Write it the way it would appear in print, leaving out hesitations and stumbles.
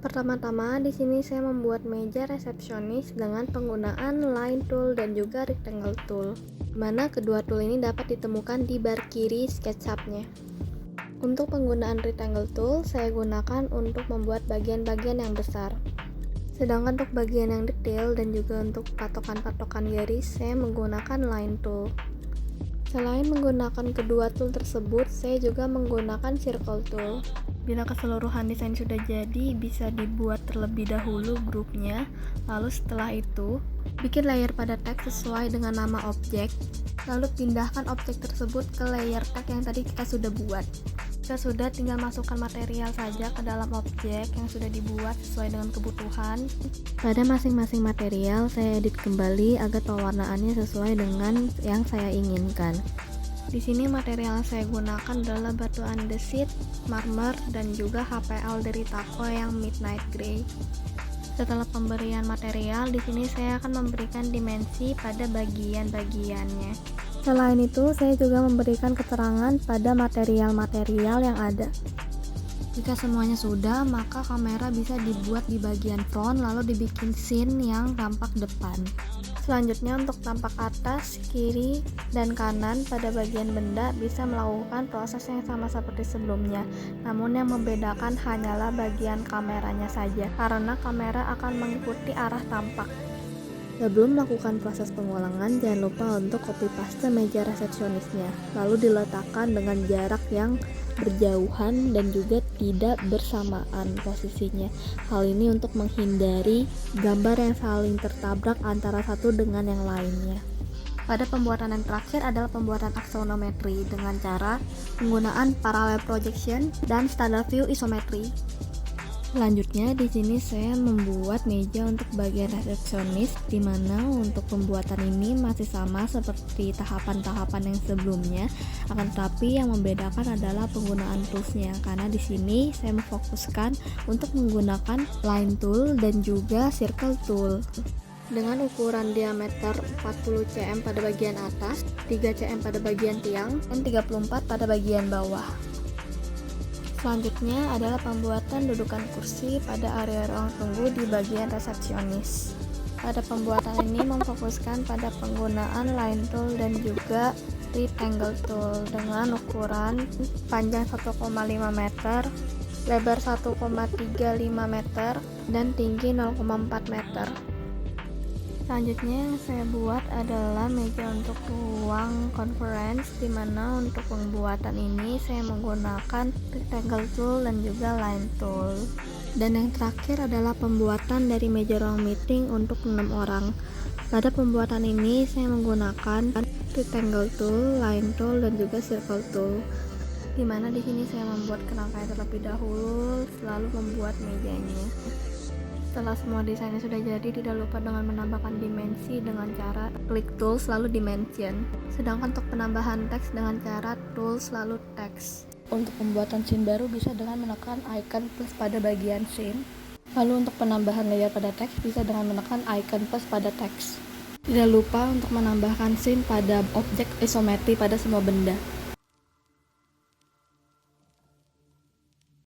Pertama-tama di sini saya membuat meja resepsionis dengan penggunaan line tool dan juga rectangle tool, mana kedua tool ini dapat ditemukan di bar kiri SketchUp-nya. Untuk penggunaan rectangle tool, saya gunakan untuk membuat bagian-bagian yang besar. Sedangkan untuk bagian yang detail dan juga untuk patokan-patokan garis, saya menggunakan line tool. Selain menggunakan kedua tool tersebut, saya juga menggunakan circle tool. Bila keseluruhan desain sudah jadi, bisa dibuat terlebih dahulu grupnya, lalu setelah itu, bikin layer pada tag sesuai dengan nama objek, lalu pindahkan objek tersebut ke layer tag yang tadi kita sudah buat. Kita sudah tinggal masukkan material saja ke dalam objek yang sudah dibuat sesuai dengan kebutuhan. Pada masing-masing material, saya edit kembali agar pewarnaannya sesuai dengan yang saya inginkan. Di sini material yang saya gunakan adalah batu andesit, marmer, dan juga HPL dari Taco yang midnight gray. Setelah pemberian material, di sini saya akan memberikan dimensi pada bagian-bagiannya. Selain itu, saya juga memberikan keterangan pada material-material yang ada. Jika semuanya sudah, maka kamera bisa dibuat di bagian front lalu dibikin scene yang tampak depan. Selanjutnya untuk tampak atas, kiri, dan kanan pada bagian benda bisa melakukan proses yang sama seperti sebelumnya. Namun yang membedakan hanyalah bagian kameranya saja, karena kamera akan mengikuti arah tampak. Sebelum melakukan proses pengulangan, jangan lupa untuk copy paste meja resepsionisnya, lalu diletakkan dengan jarak yang berjauhan dan juga tidak bersamaan posisinya. Hal ini untuk menghindari gambar yang saling tertabrak antara satu dengan yang lainnya. Pada pembuatan yang terakhir adalah pembuatan aksonometri dengan cara penggunaan parallel projection dan standard view isometri. Selanjutnya di sini saya membuat meja untuk bagian resepsionis, di mana untuk pembuatan ini masih sama seperti tahapan-tahapan yang sebelumnya, akan tetapi yang membedakan adalah penggunaan toolsnya, karena di sini saya memfokuskan untuk menggunakan line tool dan juga circle tool. Dengan ukuran diameter 40 cm pada bagian atas, 3 cm pada bagian tiang, dan 34 pada bagian bawah. Selanjutnya adalah pembuatan dudukan kursi pada area ruang tunggu di bagian resepsionis. Pada pembuatan ini memfokuskan pada penggunaan line tool dan juga rectangle tool dengan ukuran panjang 1,5 meter, lebar 1,35 meter, dan tinggi 0,4 meter. Selanjutnya yang saya buat adalah meja untuk ruang conference, di mana untuk pembuatan ini saya menggunakan rectangle tool dan juga line tool. Dan yang terakhir adalah pembuatan dari meja ruang meeting untuk 6 orang. Pada pembuatan ini saya menggunakan rectangle tool, line tool, dan juga circle tool. Di mana di sini saya membuat kerangkanya terlebih dahulu, lalu membuat mejanya. Setelah semua desainnya sudah jadi, tidak lupa dengan menambahkan dimensi dengan cara klik tools lalu dimension. Sedangkan untuk penambahan teks dengan cara tools lalu text. Untuk pembuatan scene baru bisa dengan menekan icon plus pada bagian scene. Lalu untuk penambahan layer pada teks bisa dengan menekan icon plus pada teks. Tidak lupa untuk menambahkan scene pada objek isometri pada semua benda.